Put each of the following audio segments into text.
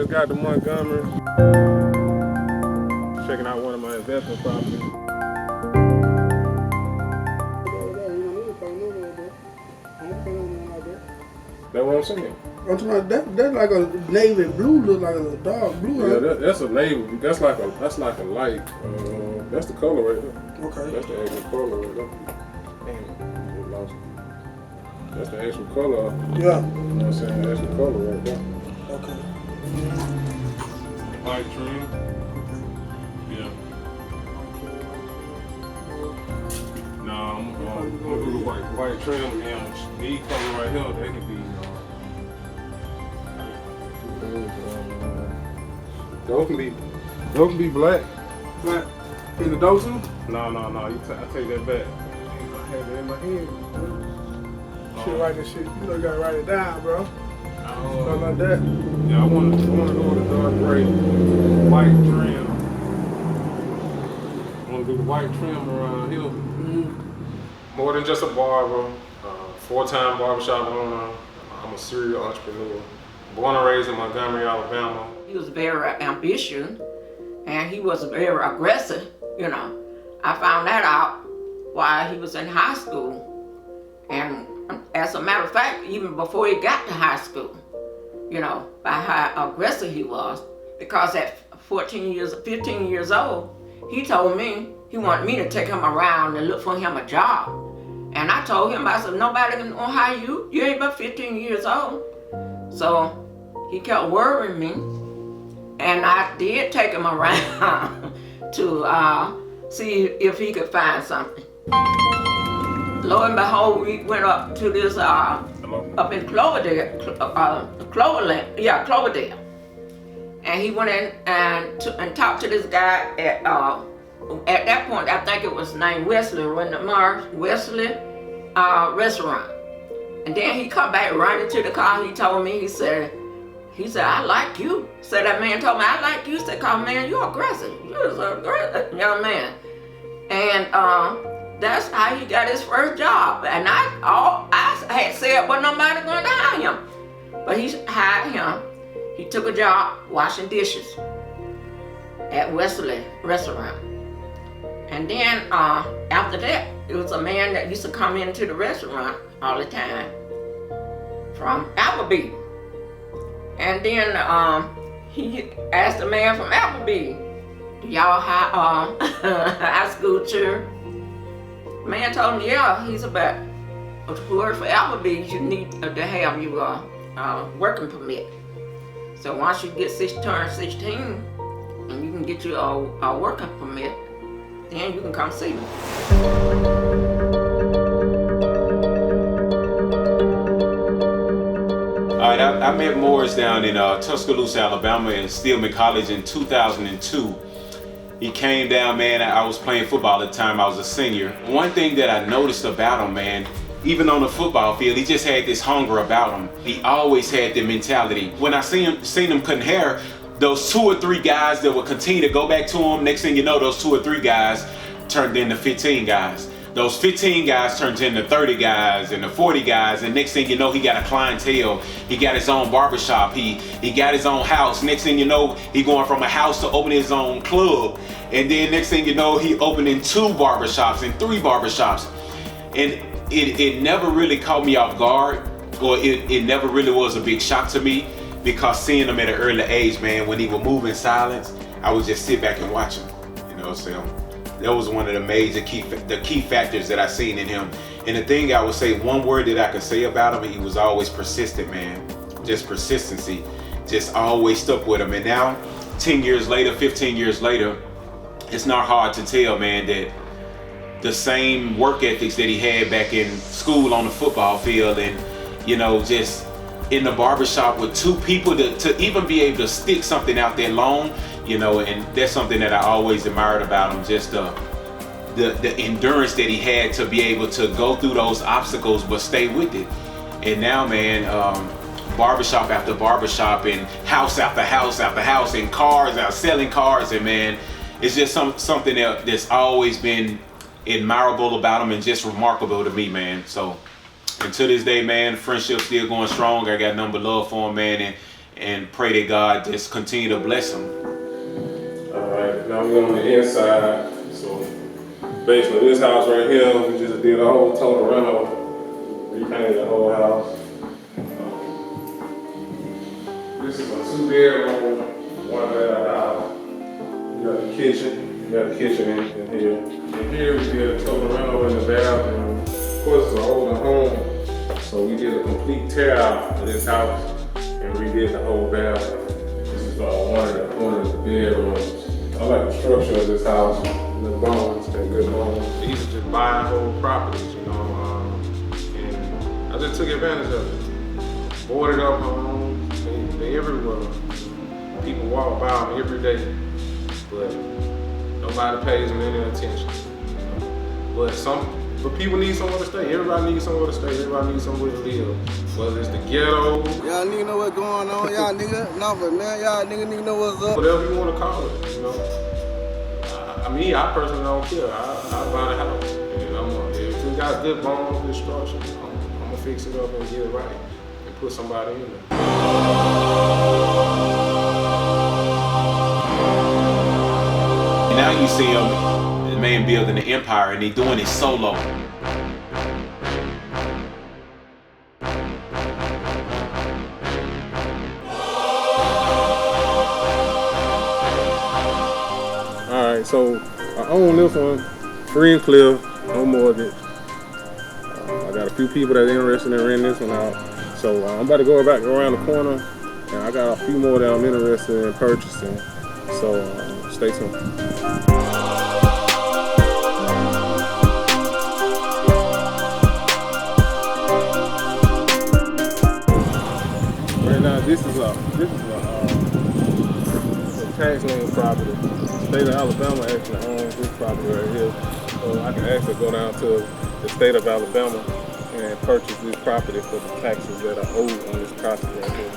Just got to Montgomery. Checking out one of my investment properties. That's what I'm saying. I'm talking about that's like a navy blue, look like a dark blue. Yeah, that's a navy. That's like a light. That's the color right there. Okay. That's the actual color right there. Damn, I lost it. That's the actual color. Yeah. You know what I'm saying? That's the color right there. Okay. White trim. Yeah. No, I'm gonna do the white trim and these color right here, they can be those can be black. Black. In the door too? No. I take that back. I had it in my head. Shit, write this shit. You know you gotta write it down, bro. Something like that. Yeah, I want to go with the dark gray, white trim. I want to do the white trim around here. More than just a barber, full-time barbershop owner. I'm a serial entrepreneur. Born and raised in Montgomery, Alabama. He was very ambitious and he was very aggressive, you know. I found that out while he was in high school. And as a matter of fact, even before he got to high school, you know, by how aggressive he was. Because at 15 years old, he told me he wanted me to take him around and look for him a job. And I told him, I said, nobody can hire you. You ain't but 15 years old. So he kept worrying me. And I did take him around to see if he could find something. Lo and behold, we went up to this, up in Cloverdale, Cloverdale. And he went in and talked to this guy at that point, I think it was named Wesley, Wesley restaurant. And then he come back running to the car. He told me, he said, I like you. Said that man told me, I like you. Said, "Cause man, you're aggressive. You're an aggressive young man." And that's how he got his first job. And I had said, well, nobody going to hire him. But he hired him. He took a job washing dishes at Wesley restaurant. And then after that, it was a man that used to come into the restaurant all the time from Applebee. And then he asked the man from Applebee, do y'all hire high school children? The man told him, yeah, he's about, to work for Applebee, you need to have your working permit. So once you turn 16, and you can get you a working permit, then you can come see me. All right, I met Morris down in Tuscaloosa, Alabama, in Stillman College in 2002. He came down, man. I was playing football at the time. I was a senior. One thing that I noticed about him, man, even on the football field, he just had this hunger about him. He always had the mentality. When I seen him cutting hair, those 2 or 3 guys that would continue to go back to him, next thing you know, those 2 or 3 guys turned into 15 guys. Those 15 guys turned into 30 guys and the 40 guys, and next thing you know, he got a clientele. He got his own barbershop. He got his own house. Next thing you know, he going from a house to open his own club. And then next thing you know, he opening 2 barbershops and 3 barbershops. And it never really caught me off guard, or it never really was a big shock to me, because seeing him at an early age, man, when he would move in silence, I would just sit back and watch him, you know, so that was one of the major key factors that I seen in him. And the thing I would say, one word that I could say about him, he was always persistent, man. Just persistency, just always stuck with him. And now, 10 years later, 15 years later, it's not hard to tell, man, that the same work ethics that he had back in school on the football field, and, you know, just in the barbershop with 2 people to even be able to stick something out that long, you know, and that's something that I always admired about him, just the endurance that he had to be able to go through those obstacles but stay with it. And now, man, barbershop after barbershop and house after house after house and cars out selling cars, and man, it's just something that's always been admirable about him and just remarkable to me, man. So, and to this day, man, friendship's still going strong. I got nothing but love for him, man, and pray that God just continue to bless him. Alright, now we're on the inside. So basically this house right here, we just did a whole total reno, repainted the whole house. This is a 2-bedroom, 1-bath house. You got the kitchen, in here. In here we did a total reno in the bathroom. Of course it's an older home, so we did a complete tear out of this house and redid the whole bathroom. This is one of the bedrooms. I like the structure of this house. The bones, they're good bones. These are just buying whole properties, you know, and I just took advantage of it. Boarded up homes, they everywhere. People walk by them every day, but nobody pays them any attention. But people need somewhere to stay. Everybody needs somewhere to stay. Everybody needs somewhere to live. Whether it's the ghetto. Y'all nigga know what's going on. Y'all nigga, no, but man, y'all nigga know what's up. Whatever you want to call it, you know. I personally don't care. I buy the house. And if it got good bones, good structure, I'm gonna fix it up and get it right and put somebody in there. Now you see him, the man building an empire, and he doing it solo. Alright, so I own this one, free and clear, no mortgage. I got a few people that are interested in renting this one out. So I'm about to go back around the corner, and I got a few more that I'm interested in purchasing. So stay tuned. Right now, this is a tax lien property. The state of Alabama actually owns this property right here. So I can actually go down to the state of Alabama and purchase this property for the taxes that are owed on this property right here.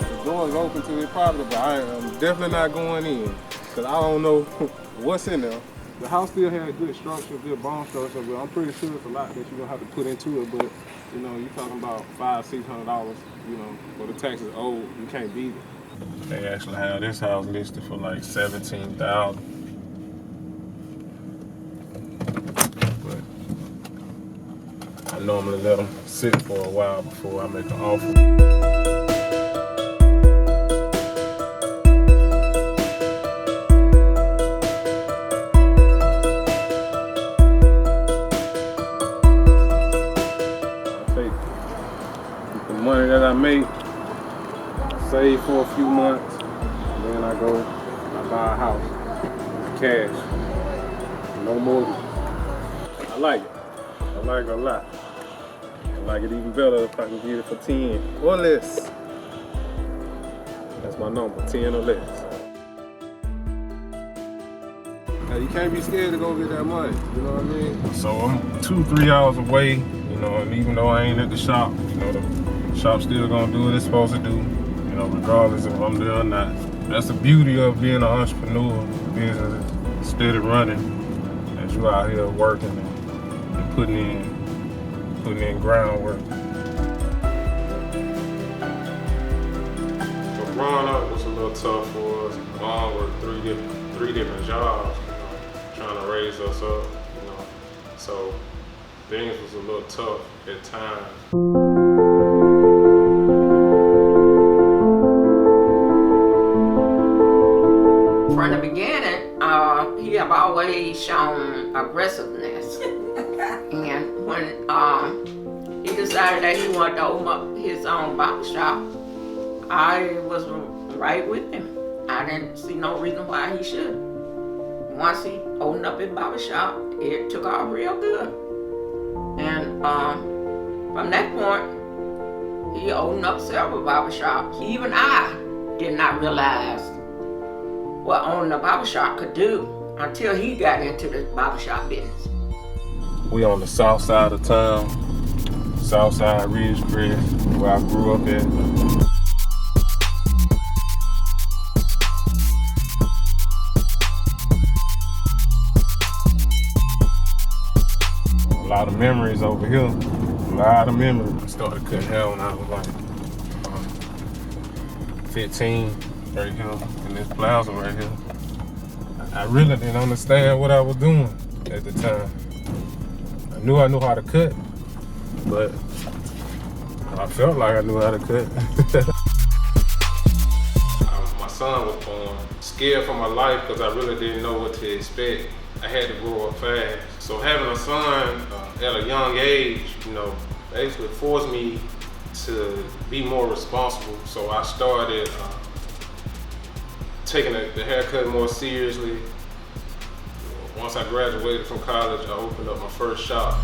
The door is open to this property, but I am definitely not going in because I don't know what's in there. The house still has good structure, good bone structure, but I'm pretty sure it's a lot that you're gonna have to put into it. But you know, you're talking about $500-$600, you know, for the taxes owed. You can't beat it. They actually have this house listed for like $17,000. But I normally let them sit for a while before I make an offer. Money that I make, save for a few months, and then I go, I buy a house, cash, no mortgage. I like it. I like it a lot. I like it even better if I can get it for 10 or less. That's my number, 10 or less. Now you can't be scared to go get that money, you know what I mean? So I'm 2-3 hours away, you know, and even though I ain't at the shop, you know, the shop's still gonna do what it's supposed to do, you know, regardless if I'm there or not. That's the beauty of being an entrepreneur. Business is steady running as you out here working and putting in groundwork. So growing up was a little tough for us. Mom worked three different jobs, you know, trying to raise us up, you know. So things was a little tough at times. From the beginning, he have always shown aggressiveness. And when he decided that he wanted to open up his own barbershop, I was right with him. I didn't see no reason why he should. Once he opened up his barbershop, it took off real good. And from that point, he opened up several barbershops. Even I did not realize what owning a barbershop could do until he got into the barbershop business. We on the south side of town, south side Ridgecrest, where I grew up at. A lot of memories over here, a lot of memories. I started cutting hair when I was like 15 right here in this plaza right here. I really didn't understand what I was doing at the time. I knew how to cut, but I felt like I knew how to cut. My son was born, scared for my life because I really didn't know what to expect. I had to grow up fast. So having a son at a young age, basically forced me to be more responsible. So I started taking the haircut more seriously. Once I graduated from college, I opened up my first shop.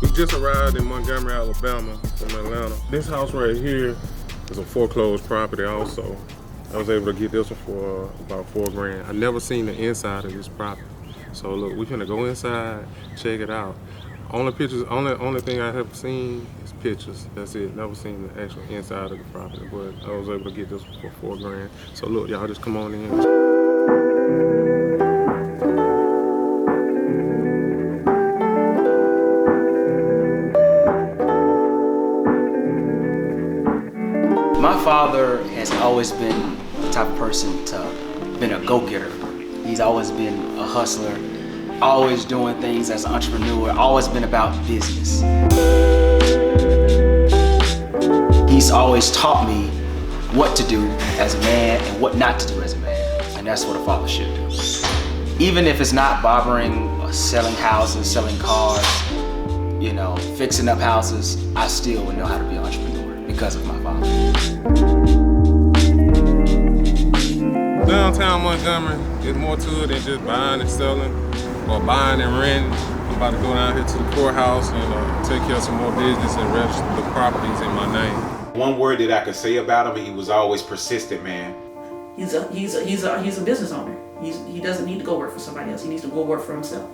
We just arrived in Montgomery, Alabama from Atlanta. This house right here is a foreclosed property also. I was able to get this one for about $4 grand. I never seen the inside of this property. So look, we're gonna go inside, check it out. Only thing I have seen is pictures. That's it. Never seen the actual inside of the property, but I was able to get this one for $4 grand. So look, y'all just come on in. My father has always been the type of person to been a go-getter. He's always been a hustler, always doing things as an entrepreneur, always been about business. He's always taught me what to do as a man and what not to do as a man, and that's what a father should do. Even if it's not barbering or selling houses, selling cars, fixing up houses, I still would know how to be an entrepreneur because of my father. Downtown Montgomery is more to it than just buying and selling or buying and renting. I'm about to go down here to the courthouse and take care of some more business and register the properties in my name. One word that I could say about him, he was always persistent, man. He's a business owner. He doesn't need to go work for somebody else. He needs to go work for himself.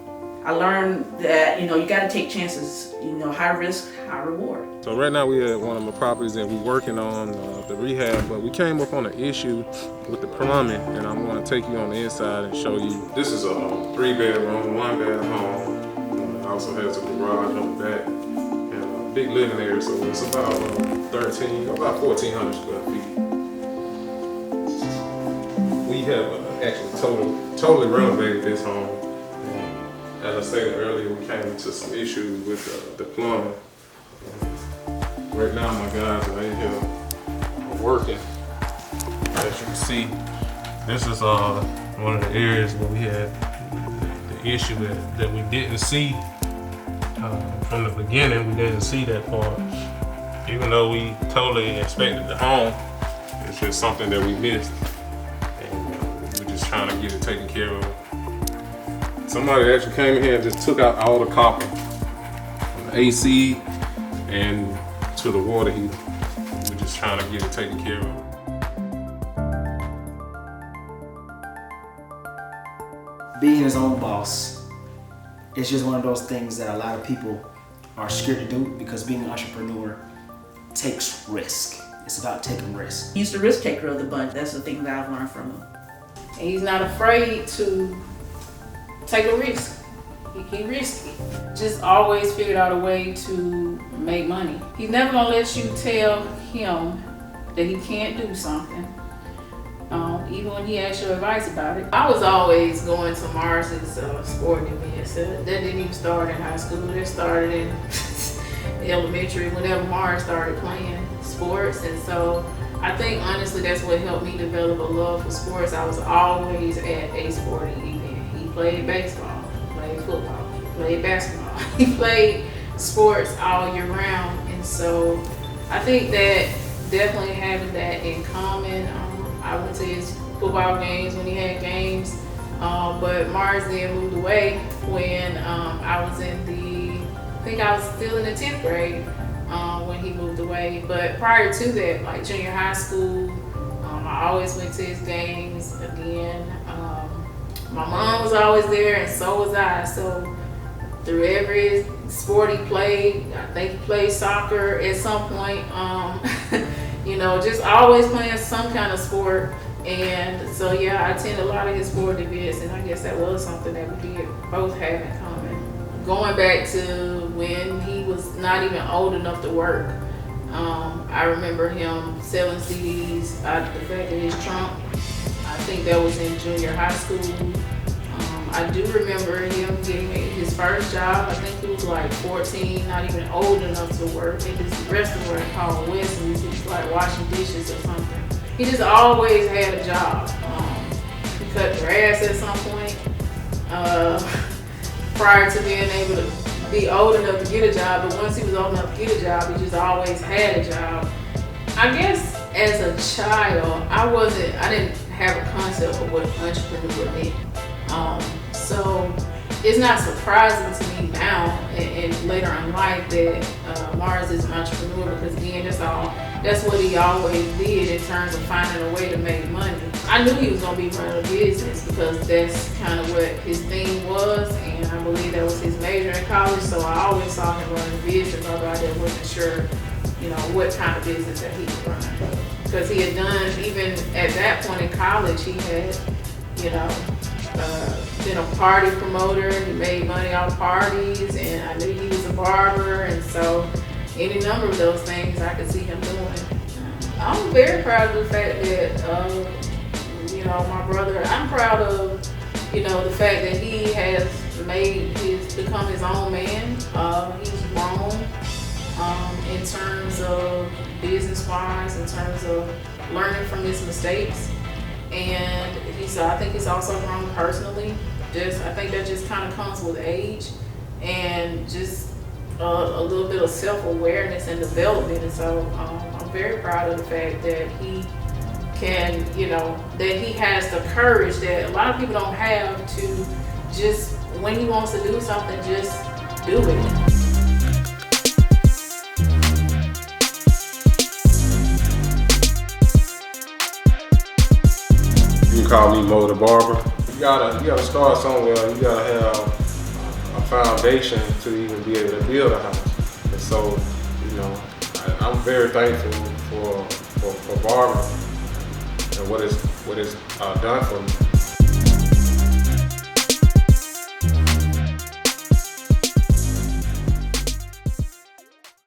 I learned that you got to take chances. High risk, high reward. So right now we at one of my properties that we're working on the rehab, but we came up on an issue with the plumbing, and I'm going to take you on the inside and show you. This is a 3-bedroom, 1-bed home. It also has a garage on the back and a big living area, so it's about 1,400 square feet. We have actually totally renovated this home. As I stated earlier, we came into some issues with the plumbing. Right now, my guys are in here working. As you can see, this is one of the areas where we had the issue that we didn't see from the beginning. We didn't see that part, even though we totally inspected the home. It's just something that we missed, and we're just trying to get it taken care of. Somebody actually came in here and just took out all the copper from the AC and to the water heater. We're just trying to get it taken care of. Being his own boss, it's just one of those things that a lot of people are scared to do because being an entrepreneur takes risk. It's about taking risks. He's the risk taker of the bunch. That's the thing that I've learned from him. And he's not afraid to take a risk. He risky. Just always figured out a way to make money. He's never gonna let you tell him that he can't do something, even when he asks your advice about it. I was always going to Mars's sporting events. That didn't even start in high school. That started in elementary whenever Mars started playing sports. And so I think honestly that's what helped me develop a love for sports. I was always at a sporting event. He played baseball, he played football, he played basketball. He played sports all year round. And so I think that definitely having that in common. I went to his football games when he had games, but Mars then moved away when I was I think I was still in the 10th grade when he moved away. But prior to that, like junior high school, I always went to his games again. My mom was always there and so was I. So through every sport he played, I think he played soccer at some point, just always playing some kind of sport. And so yeah, I attended a lot of his sporting events, and I guess that was something that we did both have in common. Going back to when he was not even old enough to work, I remember him selling CDs out the back of his trunk. I think that was in junior high school. I do remember him getting his first job. I think he was like 14, not even old enough to work in this restaurant called Wesley's. He was like washing dishes or something. He just always had a job. He cut grass at some point. Prior to being able to be old enough to get a job, but once he was old enough to get a job, he just always had a job. I guess as a child, I didn't have a concept of what entrepreneur meant. So it's not surprising to me now and later in life that Mars is an entrepreneur, because again, that's what he always did in terms of finding a way to make money. I knew he was gonna be running a business because that's kind of what his thing was, and I believe that was his major in college, so I always saw him running a business, although I wasn't sure, what kind of business that he was running. Because he had done, even at that point in college, he had, been a party promoter. He made money off parties, and I knew he was a barber, and so any number of those things I could see him doing. I'm very proud of the fact that, my brother, I'm proud of, the fact that he has become his own man. He's grown in terms of business-wise, in terms of learning from his mistakes. And I think he's also grown personally. I think that just kind of comes with age and just a little bit of self-awareness and development. And so I'm very proud of the fact that he can, that he has the courage that a lot of people don't have to just, when he wants to do something, just do it. You can call me Mo the barber. You gotta start somewhere. You gotta have a foundation to even be able to build a house. And so, I'm very thankful for barbering and what it's done for me.